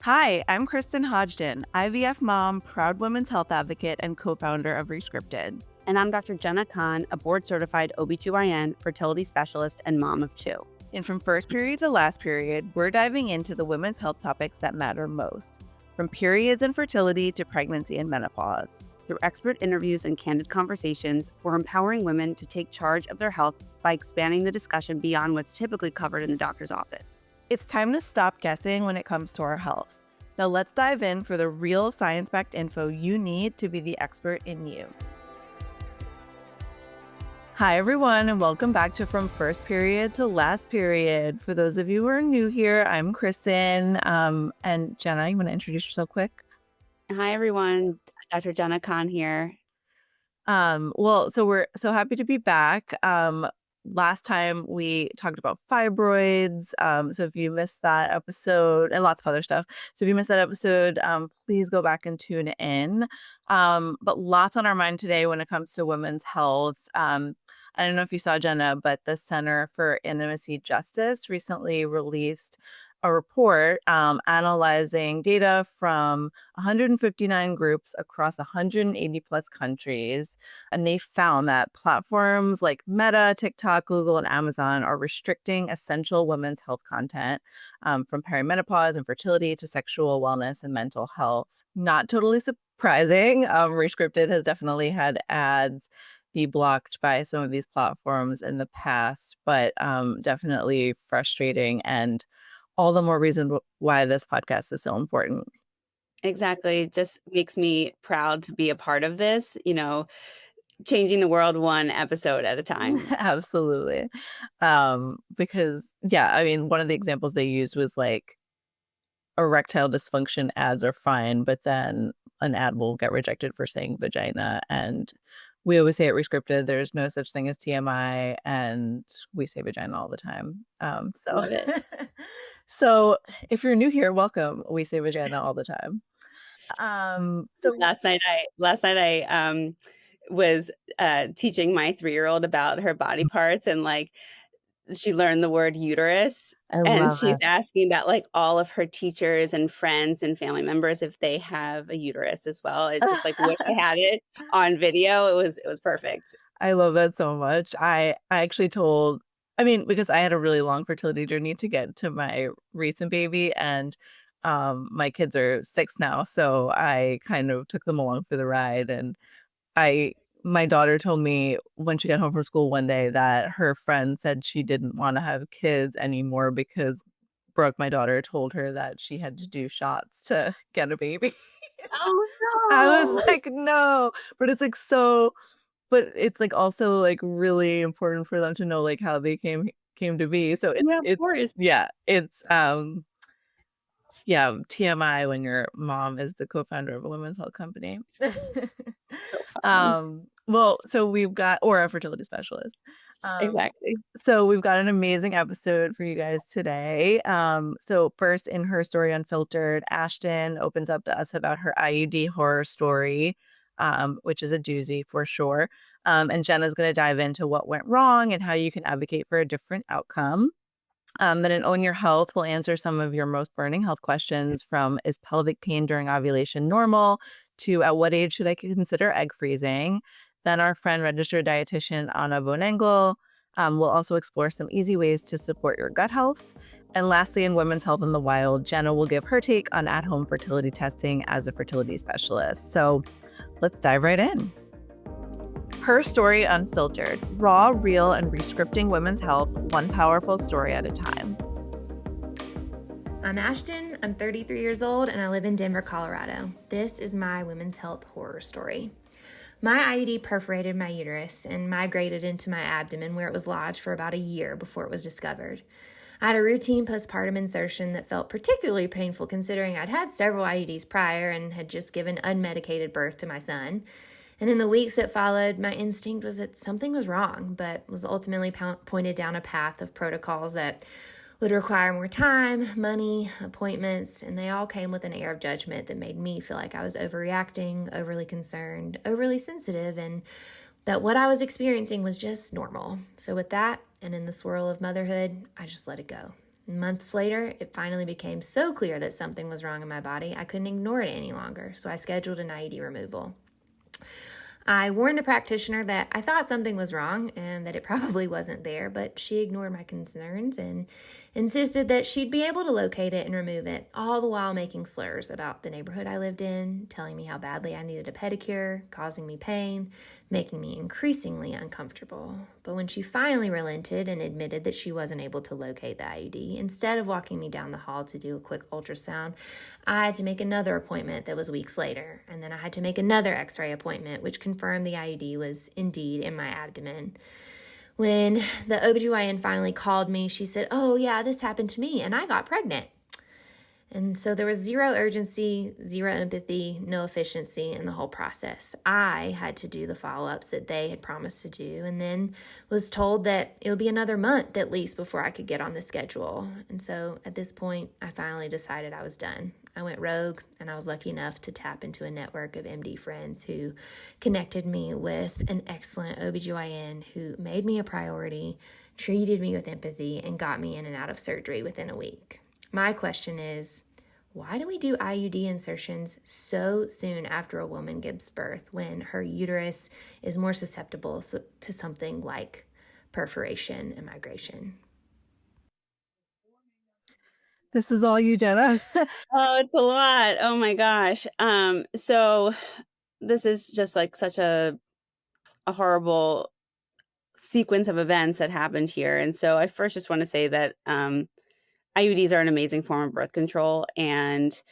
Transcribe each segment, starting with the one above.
Hi, I'm Kristen Hodgden, IVF mom, proud women's health advocate, and co-founder of Rescripted. And I'm Dr. Jenna Khan, a board-certified OBGYN, fertility specialist, and mom of two. And from first period to last period, we're diving into the women's health topics that matter most, from periods and fertility to pregnancy and menopause. Through expert interviews and candid conversations, we're empowering women to take charge of their health by expanding the discussion beyond what's typically covered in the doctor's office. It's time to stop guessing when it comes to our health. Now let's dive in for the real science-backed info you need to be the expert in you. Hi, everyone, and welcome back to From First Period to Last Period. For those of you who are new here, I'm Kristen. And Jenna, you want to introduce yourself quick? Hi, everyone. Dr. Jenna Khan here. So we're so happy to be back. Last time we talked about fibroids. So if you missed that episode and lots of other stuff. So if you missed that episode, please go back and tune in. But lots on our mind today when it comes to women's health. I don't know if you saw, Jenna, but the Center for Intimacy Justice recently released a report analyzing data from 159 groups across 180 plus countries. And they found that platforms like Meta, TikTok, Google, and Amazon are restricting essential women's health content from perimenopause and fertility to sexual wellness and mental health. Not totally surprising. Rescripted has definitely had ads be blocked by some of these platforms in the past, but definitely frustrating, and all the more reason why this podcast is so important. Exactly. It just makes me proud to be a part of this, changing the world one episode at a time. Absolutely. Because yeah, I mean, one of the examples they used was like erectile dysfunction ads are fine, but then an ad will get rejected for saying vagina. And we always say at Rescripted, there's no such thing as TMI, and we say vagina all the time. Love it. So if you're new here, welcome. We say vagina all the time. So Last night I was teaching my 3-year-old about her body parts, and she learned the word uterus, I and love she's it. asking about all of her teachers and friends and family members if they have a uterus as well. It just wish I had it on video. It was perfect. I love that so much. I actually told, I mean, because I had a really long fertility journey to get to my recent baby, and my kids are 6 now, so I kind of took them along for the ride. And I my daughter told me when she got home from school one day that her friend said she didn't want to have kids anymore because Brooke, my daughter, told her that she had to do shots to get a baby. I was Oh, like, no, but it's like so, but it's like also like really important for them to know like how they came to be. So no! Yeah, of it's course. yeah, it's yeah, TMI when your mom is the co-founder of a women's health company. So funny. Well, so we've got, or a fertility specialist. Um, Exactly. so we've got an amazing episode for you guys today. So first in her story Unfiltered, Ashton opens up to us about her IUD horror story, which is a doozy for sure. And Jenna's going to dive into what went wrong and how you can advocate for a different outcome. Then in Own Your Health, we'll answer some of your most burning health questions, from is pelvic pain during ovulation normal to at what age should I consider egg freezing. Then our friend registered dietitian Anna Bonengel will also explore some easy ways to support your gut health. And lastly, in Women's Health in the Wild, Jenna will give her take on at-home fertility testing as a fertility specialist. So let's dive right in. Her Story Unfiltered, raw, real, and rescripting women's health, one powerful story at a time. I'm Ashton, I'm 33 years old, and I live in Denver, Colorado. This is my women's health horror story. My IUD perforated my uterus and migrated into my abdomen, where it was lodged for about a year before it was discovered. I had a routine postpartum insertion that felt particularly painful considering I'd had several IUDs prior and had just given unmedicated birth to my son. And in the weeks that followed, my instinct was that something was wrong, but was ultimately pointed down a path of protocols that would require more time, money, appointments, and they all came with an air of judgment that made me feel like I was overreacting, overly concerned, overly sensitive, and that what I was experiencing was just normal. So with that, and in the swirl of motherhood, I just let it go. Months later, it finally became so clear that something was wrong in my body, I couldn't ignore it any longer, so I scheduled an IUD removal. I warned the practitioner that I thought something was wrong and that it probably wasn't there, but she ignored my concerns and insisted that she'd be able to locate it and remove it, all the while making slurs about the neighborhood I lived in, telling me how badly I needed a pedicure, causing me pain, making me increasingly uncomfortable. But when she finally relented and admitted that she wasn't able to locate the IUD, instead of walking me down the hall to do a quick ultrasound, I had to make another appointment that was weeks later, and then I had to make another x-ray appointment, which confirmed the IUD was indeed in my abdomen. When the OBGYN finally called me, she said, "Oh yeah, this happened to me and I got pregnant." And so there was zero urgency, zero empathy, no efficiency in the whole process. I had to do the follow-ups that they had promised to do, and then was told that it would be another month at least before I could get on the schedule. And so at this point, I finally decided I was done. I went rogue, and I was lucky enough to tap into a network of MD friends who connected me with an excellent OBGYN who made me a priority, treated me with empathy, and got me in and out of surgery within a week. My question is, why do we do IUD insertions so soon after a woman gives birth when her uterus is more susceptible to something like perforation and migration? This is all you, Jenna. Oh, it's a lot. Oh my gosh. So this is just like such a horrible sequence of events that happened here. And so I first just want to say that IUDs are an amazing form of birth control, and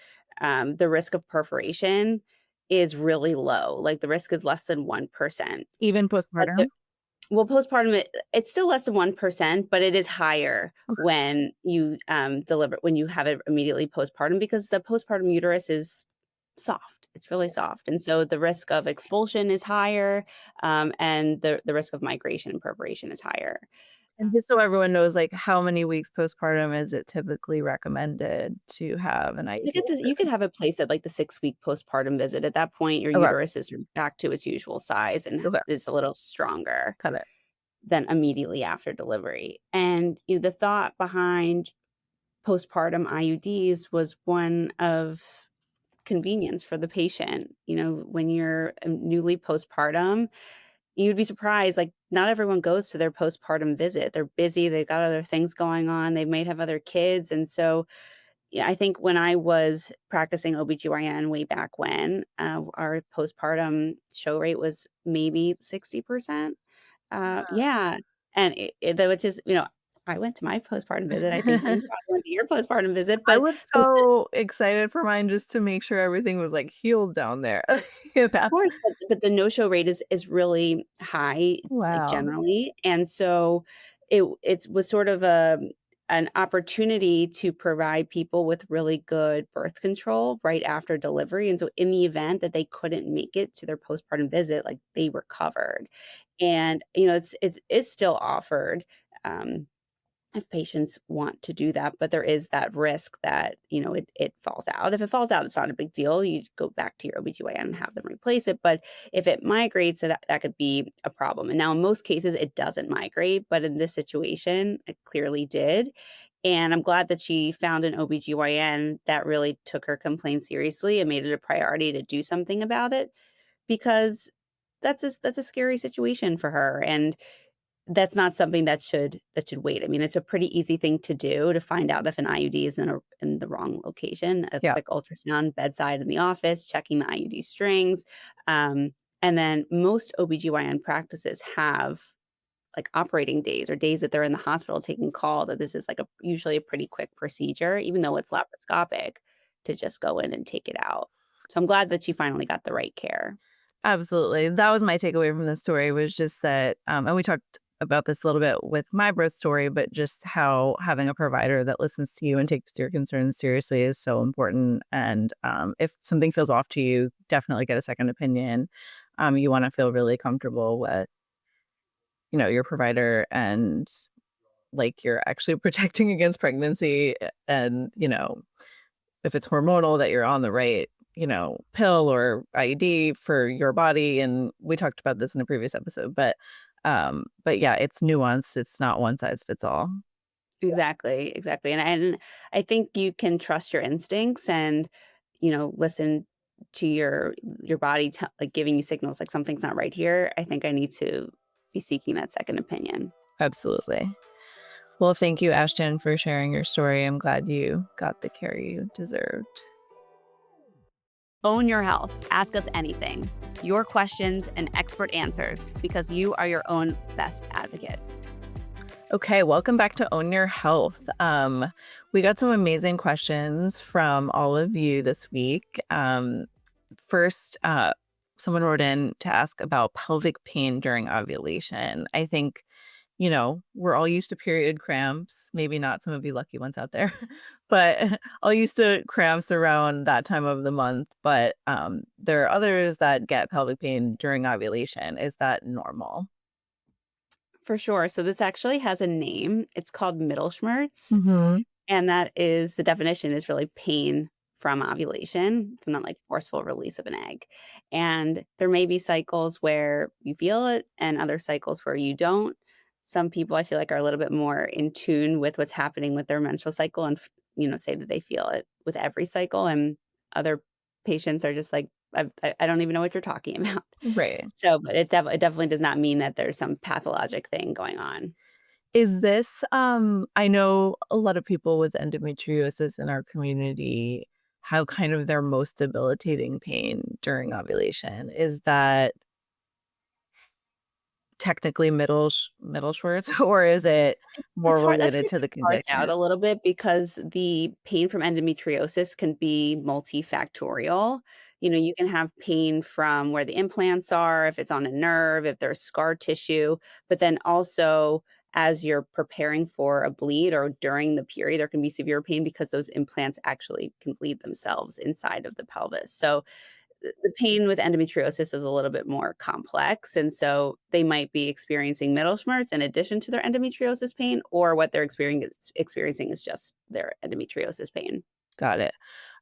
the risk of perforation is really low. Like the risk is less than 1%. Even But the, postpartum? well, postpartum, it's still less than 1%, but it is higher Okay. when you deliver, when you have it immediately postpartum, because the postpartum uterus is soft. It's really soft. And so the risk of expulsion is higher, and the risk of migration and perforation is higher. And just so everyone knows, like, how many weeks postpartum is it typically recommended to have an You IUD get this, you could insertion? have it placed at like the 6-week postpartum visit. At that point, your Okay, uterus is back to its usual size and okay, is a little stronger got it. than immediately after delivery. And the thought behind postpartum IUDs was one of convenience for the patient. When you're newly postpartum, you'd be surprised, like, not everyone goes to their postpartum visit. They're busy, they've got other things going on, they might have other kids, and so, yeah, I think when I was practicing OBGYN way back when, our postpartum show rate was maybe 60%. Yeah, and which is, I went to my postpartum visit. I think you probably went to your postpartum visit, I but was so excited for mine just to make sure everything was, like, healed down there. You of know? course, but the no-show rate is really high, like, Wow. generally, and so it was sort of an opportunity to provide people with really good birth control right after delivery, and so in the event that they couldn't make it to their postpartum visit, like, they were covered, and, it's still offered, um if patients want to do that, but there is that risk that, it falls out. If it falls out, it's not a big deal. You go back to your OBGYN and have them replace it. But if it migrates, so that could be a problem. And now in most cases, it doesn't migrate, but in this situation, it clearly did. And I'm glad that she found an OBGYN that really took her complaint seriously and made it a priority to do something about it, because that's a scary situation for her. And that's not something that should wait. I mean, it's a pretty easy thing to do to find out if an IUD is in the wrong location. A Yeah. quick ultrasound bedside in the office, checking the IUD strings. And then most OBGYN practices have like operating days or days that they're in the hospital taking call, that this is like usually a pretty quick procedure, even though it's laparoscopic, to just go in and take it out. So I'm glad that she finally got the right care. Absolutely. That was my takeaway from the story, was just that, and we talked about this a little bit with my birth story, but just how having a provider that listens to you and takes your concerns seriously is so important. And if something feels off to you, definitely get a second opinion. You want to feel really comfortable with, your provider, and like you're actually protecting against pregnancy, and, if it's hormonal, that you're on the right, pill or IUD for your body. And we talked about this in a previous episode, but yeah, it's nuanced. It's not one size fits all. Exactly, exactly, and I think you can trust your instincts and, listen to your body like, giving you signals, like, "Something's not right here. I think I need to be seeking that second opinion." Absolutely. Well, thank you, Ashton, for sharing your story. I'm glad you got the care you deserved. Own your health. Ask us anything. Your questions and expert answers, because you are your own best advocate. Okay, welcome back to Own Your Health. We got some amazing questions from all of you this week. First, someone wrote in to ask about pelvic pain during ovulation. I think, we're all used to period cramps, maybe not some of you lucky ones out there, but all used to cramps around that time of the month. But there are others that get pelvic pain during ovulation. Is that normal? For sure. So this actually has a name. It's called Mittelschmerz. Hmm. And that is the definition is really pain from ovulation, from that like forceful release of an egg. And there may be cycles where you feel it and other cycles where you don't. Some people I feel like are a little bit more in tune with what's happening with their menstrual cycle and say that they feel it with every cycle, and other patients are just like I don't even know what you're talking about. Right. So, but it definitely does not mean that there's some pathologic thing going on. Is this, I know a lot of people with endometriosis in our community have kind of their most debilitating pain during ovulation. Is that technically middle Schwartz, or is it It's more hard that's related hard to to the parse out condition? a little bit because the pain from endometriosis can be multifactorial. You can have pain from where the implants are, if it's on a nerve, if there's scar tissue, but then also as you're preparing for a bleed or during the period, there can be severe pain because those implants actually can bleed themselves inside of the pelvis. So the pain with endometriosis is a little bit more complex, and so they might be experiencing middle schmerz in addition to their endometriosis pain, or what they're experiencing is just their endometriosis pain. Got it.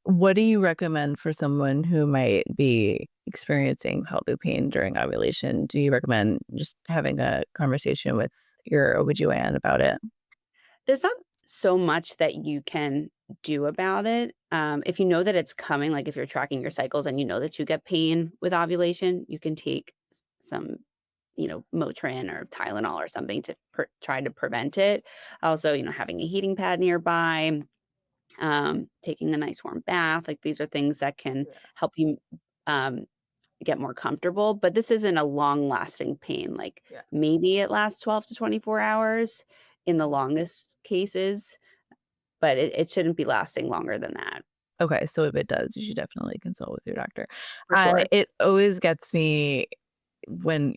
What do you recommend for someone who might be experiencing pelvic pain during ovulation? Do you recommend just having a conversation with your OBGYN about it? There's not so much that you can do about it. If you know that it's coming, like if you're tracking your cycles and you know that you get pain with ovulation, you can take some, Motrin or Tylenol or something to try to prevent it. Also, having a heating pad nearby, taking a nice warm bath, like these are things that can Yeah. help you um, get more comfortable. But this isn't a long lasting pain. Like Yeah. maybe it lasts 12 to 24 hours in the longest cases, but it shouldn't be lasting longer than that, Okay, so if it does, you should definitely consult with your doctor. for And sure. it always gets me when,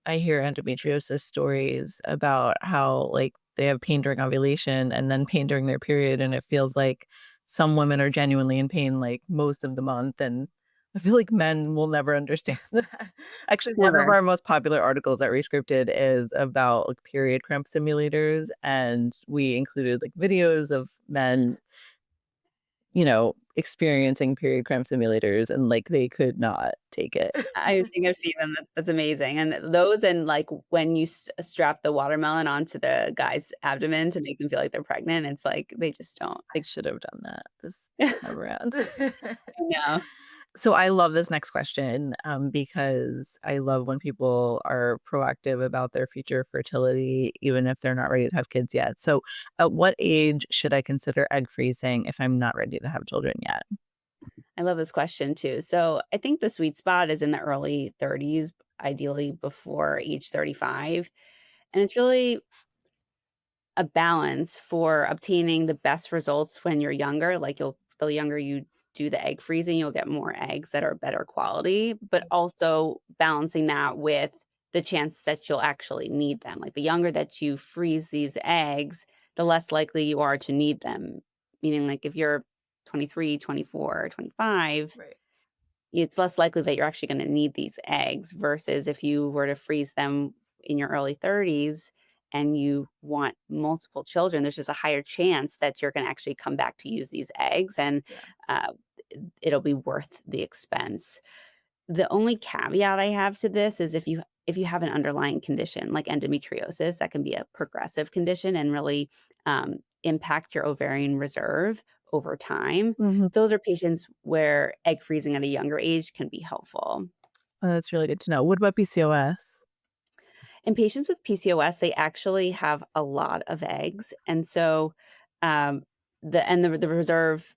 I hear endometriosis stories about how, like, they have pain during ovulation and then pain during their period, and it feels like some women are genuinely in pain, like, most of the month, and I feel like men will never understand that. Actually, one of Never. our most popular articles at Rescripted is about, like, period cramp simulators, and we included, like, videos of men experiencing period cramp simulators, and, like, they could not take it. I think I've seen them. That's amazing. And those, and like when you strap the watermelon onto the guy's abdomen to make them feel like they're pregnant, it's like they just don't. I should have done that this I time around. know. So I love this next question, because I love when people are proactive about their future fertility, even if they're not ready to have kids yet. So at what age should I consider egg freezing if I'm not ready to have children yet? I love this question too. So I think the sweet spot is in the early 30s, ideally before age 35. And it's really a balance for obtaining the best results when you're younger. Like the younger you do the egg freezing, you'll get more eggs that are better quality, but also balancing that with the chance that you'll actually need them. Like the younger that you freeze these eggs, the less likely you are to need them. Meaning, like if you're 23, 24, 25, Right. it's less likely that you're actually gonna need these eggs versus if you were to freeze them in your early 30s and you want multiple children, there's just a higher chance that you're gonna actually come back to use these eggs, and Yeah. uh, it'll be worth the expense. The only caveat I have to this is if you have an underlying condition like endometriosis, that can be a progressive condition and really impact your ovarian reserve over time. Mhm. Those are patients where egg freezing at a younger age can be helpful. Oh, that's really good to know. What about PCOS? In patients with PCOS, they actually have a lot of eggs, and so um, the reserve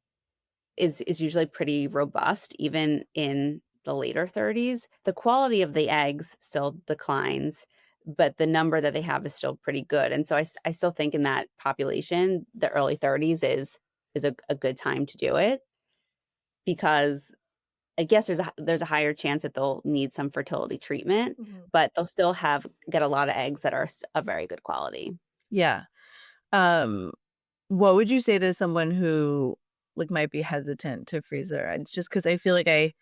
is usually pretty robust even in the later 30s. The quality of the eggs still declines, but the number that they have is still pretty good. And so I still think in that population, the early 30s is a good time to do it because I guess there's a higher chance that they'll need some fertility treatment, Mhm. but they'll still get a lot of eggs that are of very good quality. Yeah. Um, what would you say to someone who, like, might be hesitant to freeze their eggs? Just because I feel like I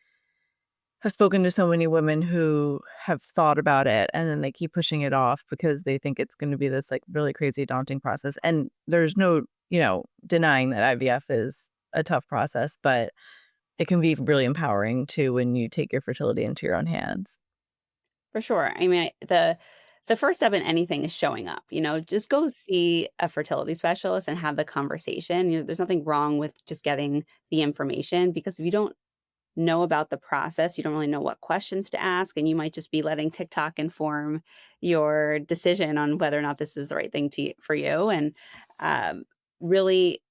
have spoken to so many women who have thought about it, and then they keep pushing it off because they think it's gonna be this, like, really crazy daunting process, and there's no, denying that IVF is a tough process, but it can be really empowering too when you take your fertility into your own hands. For sure. I mean, the first step in anything is showing up, just go see a fertility specialist and have the conversation. There's nothing wrong with just getting the information because if you don't know about the process, you don't really know what questions to ask, and you might just be letting TikTok inform your decision on whether or not this is the right thing for you. And um, really,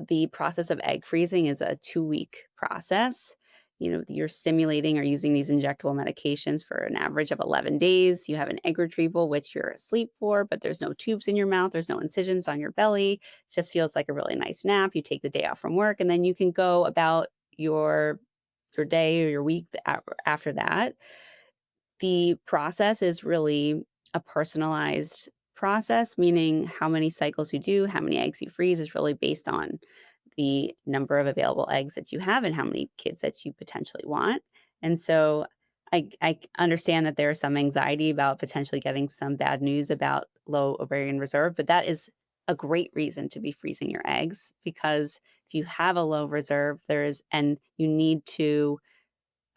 the process of egg freezing is a 2-week process. You're stimulating or using these injectable medications for an average of 11 days. You have an egg retrieval, which you're asleep for, but there's no tubes in your mouth. There's no incisions on your belly. It just feels like a really nice nap. You take the day off from work, and then you can go about your day or your week after that. The process is really a personalized process, meaning how many cycles you do, how many eggs you freeze is really based on the number of available eggs that you have and how many kids that you potentially want. And so I understand that there is some anxiety about potentially getting some bad news about low ovarian reserve, but that is a great reason to be freezing your eggs because if you have a low reserve, and you need to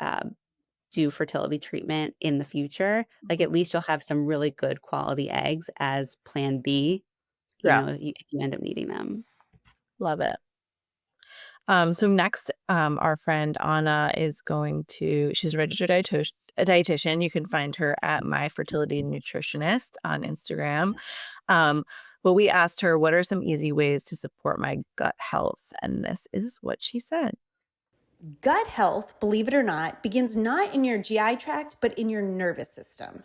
uh, do fertility treatment in the future, like at Mhm. least you'll have some really good quality eggs as plan B, Yeah, if you end up needing them. love it. So next, our friend Anna is going to she's a registered a dietitian. You can find her at My Fertility Nutritionist on Instagram. Um, but we asked her, what are some easy ways to support my gut health? And this is what she said. Gut health, believe it or not, begins not in your GI tract, but in your nervous system.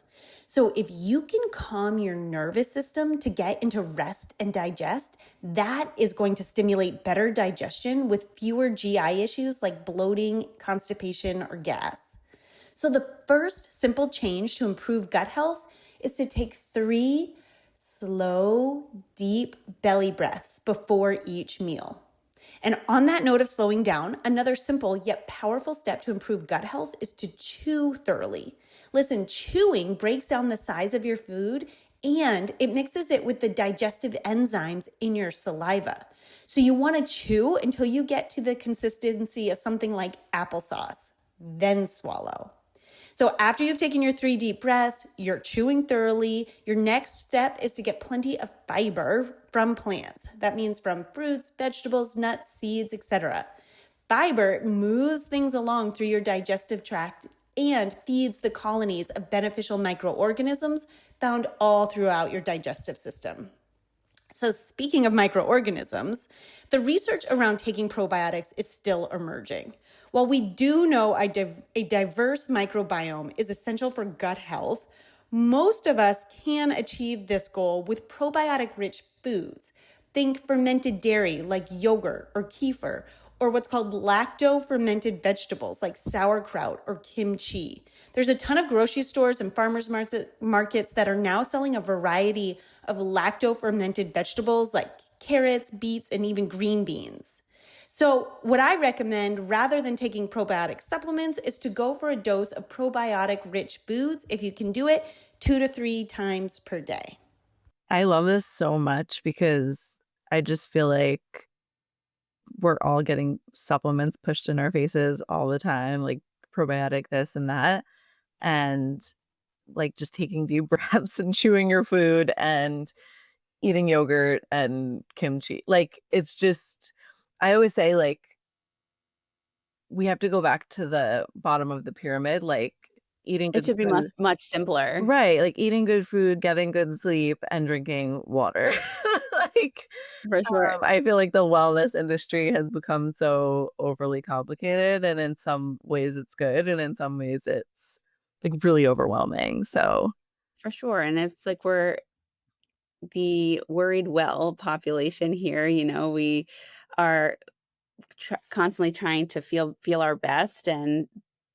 So, if you can calm your nervous system to get into rest and digest, that is going to stimulate better digestion with fewer GI issues like bloating, constipation, or gas. So, the first simple change to improve gut health is to take 3 slow, deep belly breaths before each meal. And on that note of slowing down, another simple yet powerful step to improve gut health is to chew thoroughly. Listen, chewing breaks down the size of your food and it mixes it with the digestive enzymes in your saliva. So you want to chew until you get to the consistency of something like applesauce, then swallow. So after you've taken your 3 deep breaths, you're chewing thoroughly, your next step is to get plenty of fiber from plants. That means from fruits, vegetables, nuts, seeds, etc. Fiber moves things along through your digestive tract and feeds the colonies of beneficial microorganisms found all throughout your digestive system. So, speaking of microorganisms, the research around taking probiotics is still emerging. While we do know a diverse microbiome is essential for gut health, most of us can achieve this goal with probiotic rich foods. Think fermented dairy like yogurt or kefir, or what's called lacto fermented vegetables like sauerkraut or kimchi. There's a ton of grocery stores and farmers markets that are now selling a variety of lacto fermented vegetables like carrots, beets, and even green beans. So, what I recommend rather than taking probiotic supplements is to go for a dose of probiotic rich foods if you can do it 2 to 3 times per day. I love this so much because I just feel like we're all getting supplements pushed in our faces all the time. Like probiotic this and that, and like just taking deep breaths and chewing your food and eating yogurt and kimchi. Like it's just, I always say like we have to go back to the bottom of the pyramid, like eating It good should be food. much simpler. Right, like eating good food, getting good sleep, and drinking water. Like, For sure. I feel like the wellness industry has become so overly complicated, and in some ways it's good, and in some ways it's like really overwhelming. So, For sure, and it's like we're the worried well population here, we are constantly trying to feel our best, and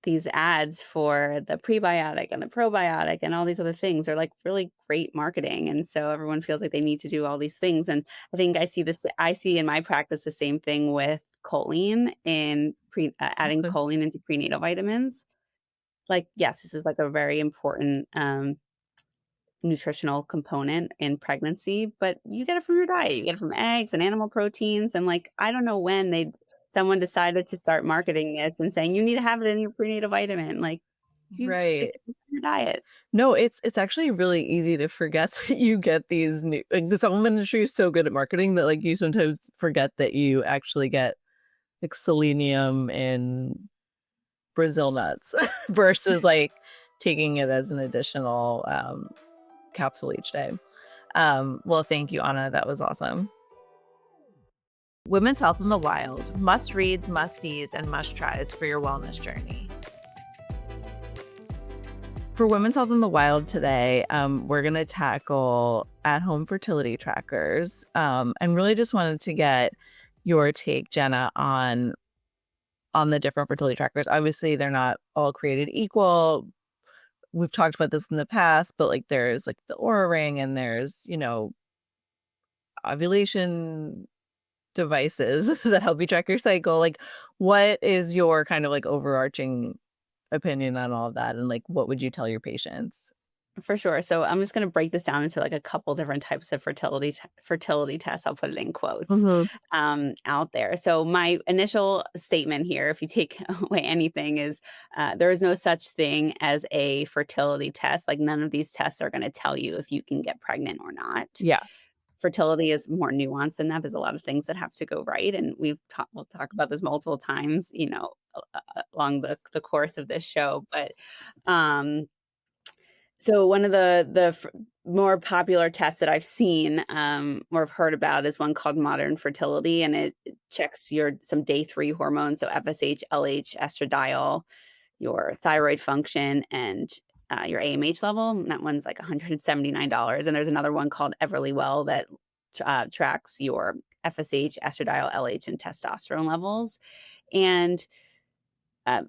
these ads for the prebiotic and the probiotic and all these other things are like really great marketing, and so everyone feels like they need to do all these things. And I think I see in my practice the same thing with choline in adding okay. choline into prenatal vitamins. Like, yes, this is like a very important nutritional component in pregnancy, but you get it from your diet. You get it from eggs and animal proteins. And like, I don't know when someone decided to start marketing this and saying you need to have it in your prenatal vitamin. Like, you should Right. get it from your diet. No, it's actually really easy to forget that you get these new like the supplement industry is so good at marketing that like you sometimes forget that you actually get like selenium in Brazil nuts versus like taking it as an additional capsule each day. Well, thank you, Anna. That was awesome. Women's Health in the Wild, must reads, must sees, and must tries for your wellness journey. For Women's Health in the Wild today, we're going to tackle at-home fertility trackers, and really just wanted to get your take, Jenna, on the different fertility trackers. Obviously, they're not all created equal. We've talked about this in the past, but like there's like the Aura Ring and there's, ovulation devices that help you track your cycle. Like, what is your kind of like overarching opinion on all of that? And like, what would you tell your patients? For sure. So I'm just going to break this down into like a couple different types of fertility tests. I'll put it in quotes Mhm. out there. So my initial statement here, if you take away anything, is there is no such thing as a fertility test. Like none of these tests are going to tell you if you can get pregnant or not. Yeah. Fertility is more nuanced than that. There's a lot of things that have to go right, and we'll talk about this multiple times, along the course of this show. But um, so one of the more popular tests that I've seen, or have heard about, is one called Modern Fertility, and it checks some day 3 hormones, so FSH, LH, estradiol, your thyroid function, and your AMH level. And that one's like $179. And there's another one called Everlywell that tracks your FSH, estradiol, LH, and testosterone levels. And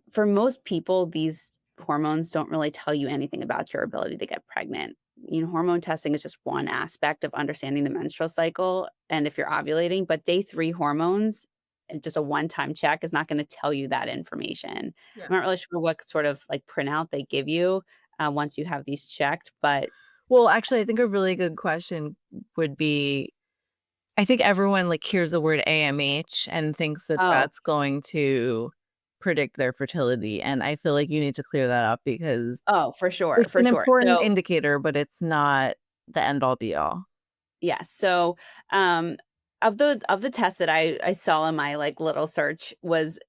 for most people, these hormones don't really tell you anything about your ability to get pregnant. Hormone testing is just one aspect of understanding the menstrual cycle and if you're ovulating, but day 3 hormones, just a one-time check is not going to tell you that information. Yeah. I'm not really sure what sort of like printout they give you once you have these checked, but Well, actually, I think a really good question would be, I think everyone like hears the word AMH and thinks that oh, that's going to predict their fertility. And I feel like you need to clear that up because oh, for sure, it's for an sure. important So indicator, but it's not the end all be all. yes. So, of the tests that I saw in my like little search was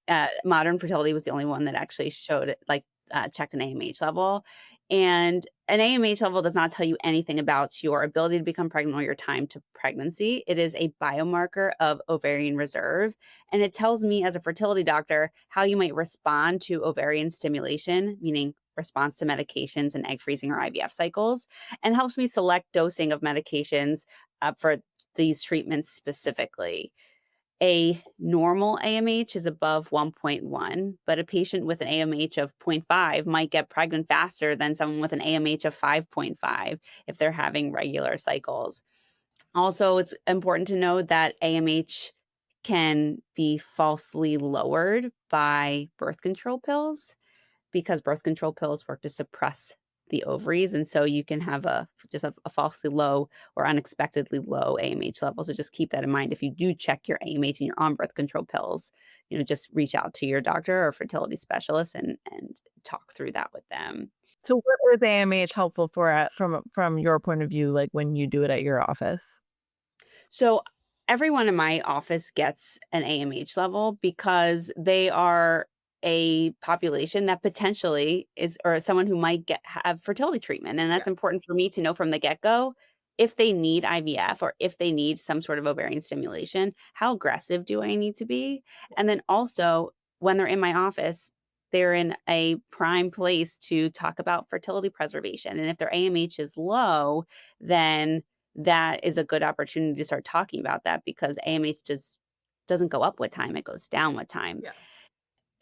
Modern Fertility was the only one that actually showed it, like checked an AMH level, and an AMH level does not tell you anything about your ability to become pregnant or your time to pregnancy. It is a biomarker of ovarian reserve, and it tells me as a fertility doctor how you might respond to ovarian stimulation, meaning response to medications and egg freezing or IVF cycles, and helps me select dosing of medications for these treatments specifically. A normal AMH is above 1.1, but a patient with an AMH of zero point 0.5 might get pregnant faster than someone with an AMH of 5.5 if they're having regular cycles. Also, it's important to know that AMH can be falsely lowered by birth control pills because birth control pills work to suppress the ovaries, and so you can have a falsely low or unexpectedly low AMH level. So just keep that in mind. If you do check your AMH and you're on birth control pills, just reach out to your doctor or fertility specialist and talk through that with them. So what is AMH helpful for from your point of view, like when you do it at your office? So everyone in my office gets an AMH level because they are a population that potentially is or someone who might have fertility treatment. And Yeah. that's important for me to know from the get-go if they need IVF or if they need some sort of ovarian stimulation, how aggressive do I need to be? And then also when they're in my office, they're in a prime place to talk about fertility preservation. And if their AMH is low, then that is a good opportunity to start talking about that because AMH just doesn't go up with time, it goes down with time. Yeah.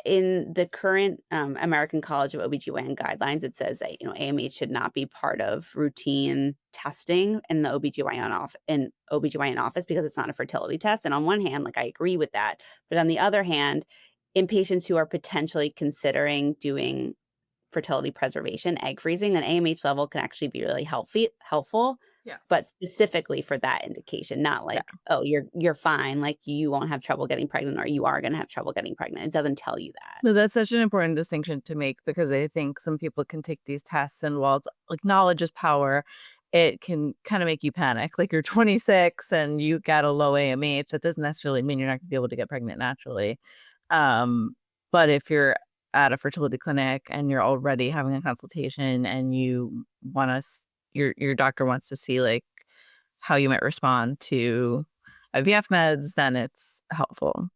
In the current American College of OBGYN guidelines, it says that AMH should not be part of routine testing in the OBGYN office because it's not a fertility test. And on one hand, like I agree with that, but on the other hand, in patients who are potentially considering doing fertility preservation, egg freezing, an AMH level can actually be really helpful, Yeah. but specifically for that indication, not Yeah. like, "Oh, you're fine, like, you won't have trouble getting pregnant or you are gonna have trouble getting pregnant." It doesn't tell you that. No, that's such an important distinction to make because I think some people can take these tests and while it's like knowledge is power, it can kind of make you panic. Like you're 26 and you got a low AMH, that doesn't necessarily mean you're not going to be able to get pregnant naturally. But if you're at a fertility clinic and you're already having a consultation and you want to, your doctor wants to see like how you might respond to IVF meds, then it's helpful.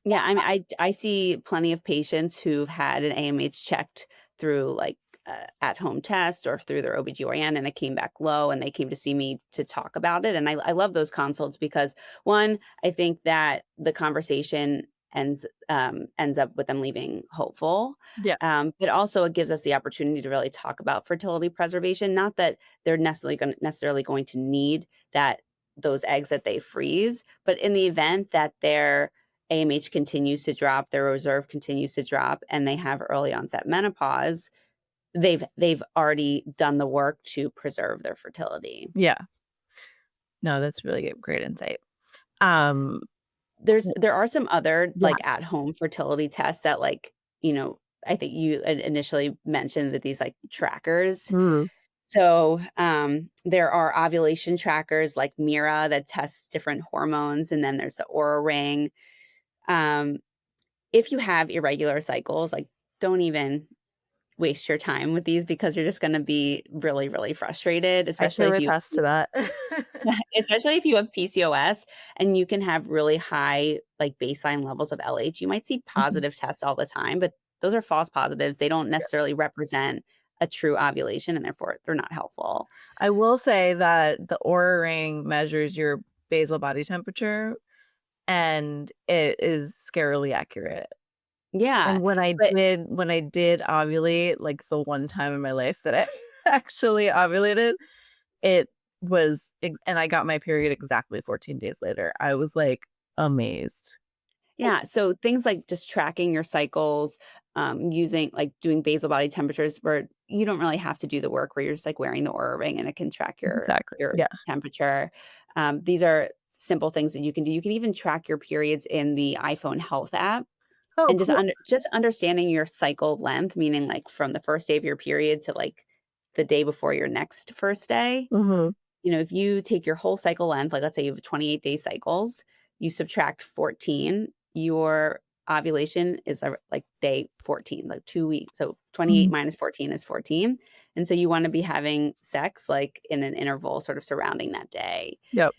Yeah, I mean, I see plenty of patients who've had an AMH checked through, like, at-home test or through their OBGYN, and it came back low, and they came to see me to talk about it, and I love those consults because, 1, I think that the conversation ends up with them leaving hopeful, Yeah. but also it gives us the opportunity to really talk about fertility preservation, not that they're necessarily going to need those eggs that they freeze, but in the event that their AMH continues to drop, their reserve continues to drop, and they have early onset menopause, they've already done the work to preserve their fertility. Yeah. No, that's really great insight. Um, There are some other, yeah. like, at-home fertility tests that, like, I think you initially mentioned that these, like, trackers. Mhm. So, there are ovulation trackers like Mira that tests different hormones, and then there's the Aura Ring. Um, if you have irregular cycles, like, don't even waste your time with these because you're just gonna be really, really frustrated, I can attest to that. especially if you have PCOS and you can have really high, like, baseline levels of LH. You might see Mhm. positive tests all the time, but those are false positives. They don't Yeah. necessarily represent a true ovulation, and therefore they're not helpful. I will say that the Oura Ring measures your basal body temperature, and it is scarily accurate. Yeah, And when I but did ovulate, like, the one time in my life that I actually ovulated, it was ex and I got my period exactly 14 days later. I was, like, amazed. yeah, so things like just tracking your cycles, using like doing basal body temperatures where you don't really have to do the work where you're just like wearing the Aura Ring and it can track Exactly. your Yeah. temperature. These are simple things that you can do. You can even track your periods in the iPhone Health app Oh, and cool. just understanding your cycle length, meaning like from the first day of your period to like the day before your next first day. Mhm. If you take your whole cycle length, like let's say you have 28-day cycles, you subtract 14, your ovulation is like day 14, like 2 weeks. So 28 Mhm. minus 14 is 14. And so you want to be having sex like in an interval sort of surrounding that day. Yep.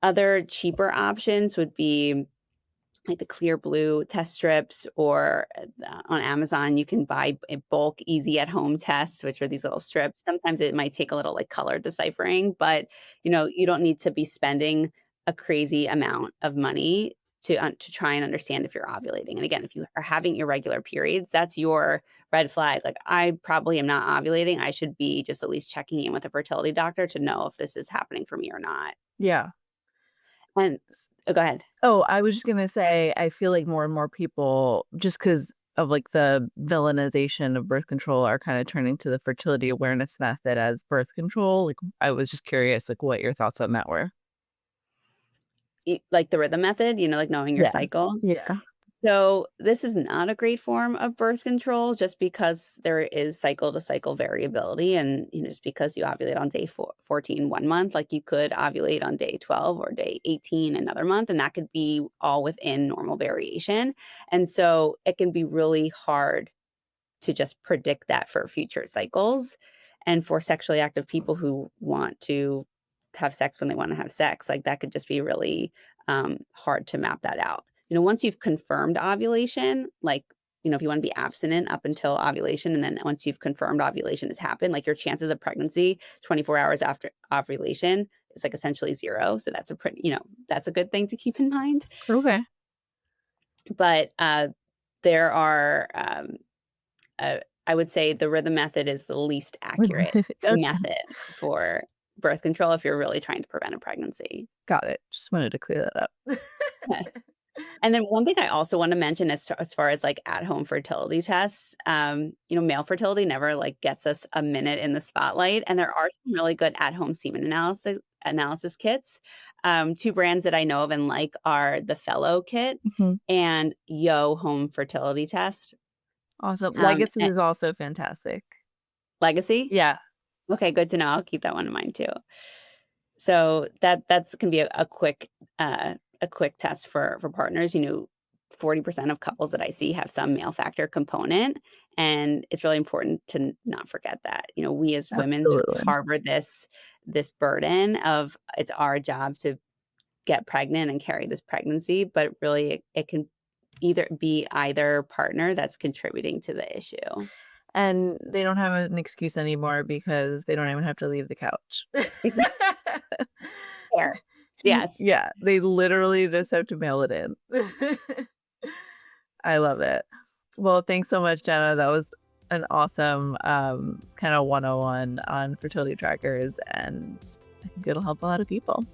Other cheaper options would be like the clear blue test strips or on Amazon, you can buy a bulk easy at home tests, which are these little strips. Sometimes it might take a little like color deciphering, but you don't need to be spending a crazy amount of money to try and understand if you're ovulating. And again, if you are having irregular periods, that's your red flag. Like I probably am not ovulating. I should be just at least checking in with a fertility doctor to know if this is happening for me or not. Yeah. And go ahead. Oh, I was just gonna say, I feel like more and more people just because of like the villainization of birth control are kind of turning to the fertility awareness method as birth control. Like, I was just curious, like, what your thoughts on that were. Like the rhythm method, like knowing your Yeah. cycle. Yeah. So this is not a great form of birth control just because there is cycle to cycle variability. And just because you ovulate on day 14 one month, like you could ovulate on day 12 or day 18 another month, and that could be all within normal variation. And so it can be really hard to just predict that for future cycles. And for sexually active people who want to have sex when they want to have sex, like that could just be really hard to map that out. Once you've confirmed ovulation, like, if you want to be abstinent up until ovulation, and then once you've confirmed ovulation has happened, like your chances of pregnancy 24 hours after ovulation is like essentially zero. So that's that's a good thing to keep in mind. Okay. But there are I would say the rhythm method is the least accurate Okay. method for birth control if you're really trying to prevent a pregnancy. Got it. Just wanted to clear that up. Yeah. And then one thing I also want to mention as far as like at-home fertility tests, male fertility never like gets us a minute in the spotlight, and there are some really good at-home semen analysis kits. Two brands that I know of and like are the Fellow kit Mhm. and Yo Home Fertility Test. Awesome. Um, Legacy and is also fantastic. Legacy? Yeah. Okay, good to know. I'll keep that one in mind too. So that's can be a quick test for partners. 40% of couples that I see have some male factor component, and it's really important to not forget that. We as women sort of Absolutely. harbor this burden of it's our job to get pregnant and carry this pregnancy, but really it can either partner that's contributing to the issue. And they don't have an excuse anymore because they don't even have to leave the couch. Exactly. Fair. Yes. Yeah, they literally just have to mail it in. I love it. Well, thanks so much, Jenna. That was an awesome kind of 101 on fertility trackers, and I think it'll help a lot of people.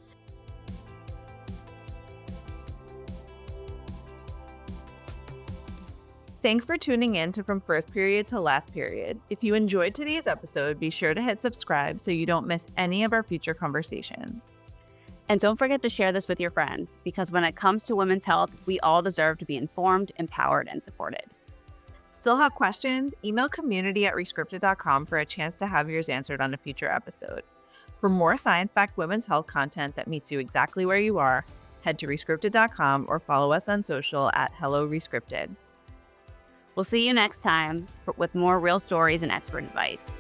Thanks for tuning in to From First Period to Last Period. If you enjoyed today's episode, be sure to hit subscribe so you don't miss any of our future conversations. And don't forget to share this with your friends, because when it comes to women's health, we all deserve to be informed, empowered, and supported. Still have questions? Email community@rescripted.com for a chance to have yours answered on a future episode. For more science-backed women's health content that meets you exactly where you are, head to rescripted.com or follow us on social @HelloRescripted. We'll see you next time with more real stories and expert advice.